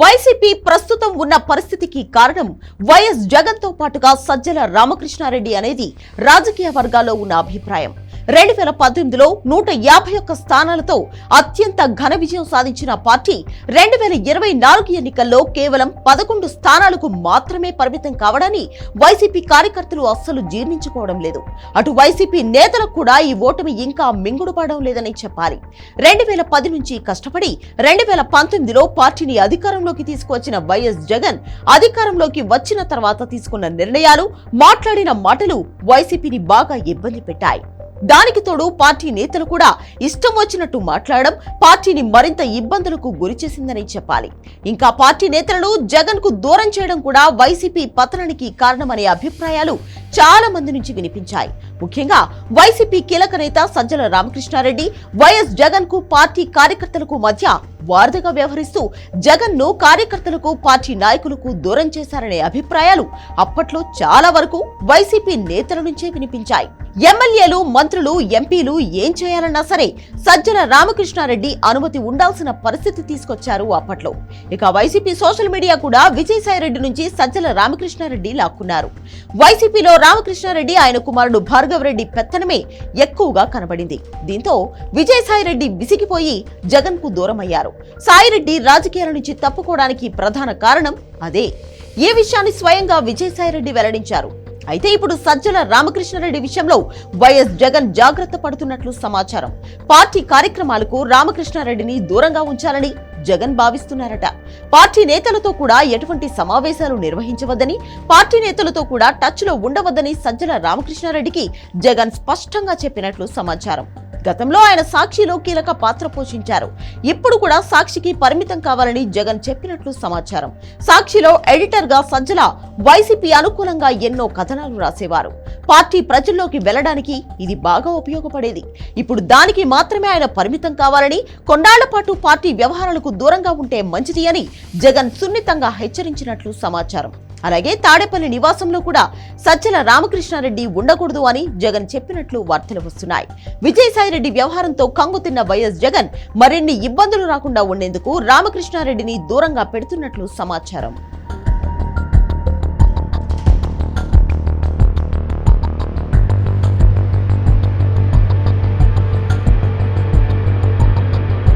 YCP ప్రస్తుతం ఉన్న పరిస్థితికి కారణం వైఎస్ జగన్ తో పాటుగా సజ్జల రామకృష్ణారెడ్డి అనేది రాజకీయ వర్గాల్లో ఉన్న అభిప్రాయం. 2018లో 151 స్థానాలతో అత్యంత ఘన విజయం సాధించిన పార్టీ 2024 ఎన్నికల్లో కేవలం 11 స్థానాలకు మాత్రమే పరిమితం కావడాన్ని వైసీపీ కార్యకర్తలు అస్సలు జీర్ణించుకోవడం లేదు. అటు వైసీపీ నేతలకు కూడా ఈ ఓటమి ఇంకా మింగుడుపడడం లేదని చెప్పాలి. 2010 నుంచి కష్టపడి 2019లో పార్టీని అధికారంలోకి తీసుకువచ్చిన వైఎస్ జగన్ అధికారంలోకి వచ్చిన తర్వాత తీసుకున్న నిర్ణయాలు, మాట్లాడిన మాటలు వైసీపీని బాగా ఇబ్బంది పెట్టాయి. దానికి తోడు పార్టీ నేతలు కూడా ఇష్టం వచ్చినట్టు మాట్లాడడం పార్టీని మరింత ఇబ్బందులకు గురిచేసిందని చెప్పాలి. ఇంకా పార్టీ నేతలను జగన్ కు దూరం చేయడం కూడా వైసీపీ పతనానికి కారణమనే అభిప్రాయాలు చాలా మంది నుంచి వినిపించాయి. ముఖ్యంగా వైసీపీ కీలక నేత సజ్జల రామకృష్ణారెడ్డి వైఎస్ జగన్ కు పార్టీ కార్యకర్తలకు మధ్య వారధిగా వ్యవహరిస్తూ జగన్ ను కార్యకర్తలకు, పార్టీ నాయకులకు దూరం చేశారనే అభిప్రాయాలు అప్పట్లో చాలా వరకు వైసీపీ నేతల నుంచే వినిపించాయి. ఎమ్మెల్యేలు, మంత్రులు, ఎంపీలు ఏం చేయాలన్నా సరే సజ్జల రామకృష్ణారెడ్డి అనుమతి ఉండాల్సిన పరిస్థితి తీసుకొచ్చారు అప్పట్లో. ఇక వైసీపీ సోషల్ మీడియా కూడా విజయసాయిరెడ్డి నుంచి సజ్జల రామకృష్ణారెడ్డి లాక్కున్నారు. వైసీపీలో రామకృష్ణారెడ్డి, ఆయన కుమారుడు భార్గవరెడ్డి పెత్తనమే ఎక్కువగా కనబడింది. దీంతో విజయసాయిరెడ్డి విసిగిపోయి జగన్ కు దూరమయ్యారు. సాయిరెడ్డి రాజకీయాల నుంచి తప్పుకోవడానికి ప్రధాన కారణం అదే. ఈ విషయాన్ని స్వయంగా విజయసాయిరెడ్డి వెల్లడించారు. అయితే ఇప్పుడు సజ్జల రామకృష్ణారెడ్డి విషయంలో వైఎస్ జగన్ జాగ్రత్త పడుతున్నట్లు సమాచారం. పార్టీ కార్యక్రమాలకు రామకృష్ణారెడ్డిని దూరంగా ఉంచాలని జగన్ భావిస్తున్నారట. పార్టీ నేతలతో కూడా ఎటువంటి సమావేశాలు నిర్వహించవద్దని, పార్టీ నేతలతో కూడా టచ్ లో ఉండవద్దని సజ్జల రామకృష్ణారెడ్డికి జగన్ స్పష్టంగా చెప్పినట్లు సమాచారం. గతంలో ఆయన సాక్షిలో కీలక పాత్ర పోషించారు. ఇప్పుడు కూడా సాక్షికి పరిమితం కావాలని జగన్ చెప్పినట్లు సమాచారం. సాక్షిలో ఎడిటర్ గా సజ్జల వైసీపీ అనుకూలంగా ఎన్నో కథనాలు రాసేవారు. పార్టీ ప్రజల్లోకి వెళ్లడానికి ఇది బాగా ఉపయోగపడేది. ఇప్పుడు దానికి మాత్రమే ఆయన పరిమితం కావాలని, కొన్నాళ్ల పాటు పార్టీ వ్యవహారాలకు దూరంగా ఉంటే మంచిది అని జగన్ సున్నితంగా హెచ్చరించినట్లు సమాచారం. అలాగే తాడేపల్లి నివాసంలో కూడా సజ్జల రామకృష్ణారెడ్డి ఉండకూడదు అని జగన్ చెప్పినట్లు వార్తలు వస్తున్నాయి. విజయసాయిరెడ్డి వ్యవహారంతో కంగుతిన్న వైఎస్ జగన్ మరిన్ని ఇబ్బందులు రాకుండా ఉండేందుకు రామకృష్ణారెడ్డిని దూరంగా పెడుతున్నట్లు సమాచారం.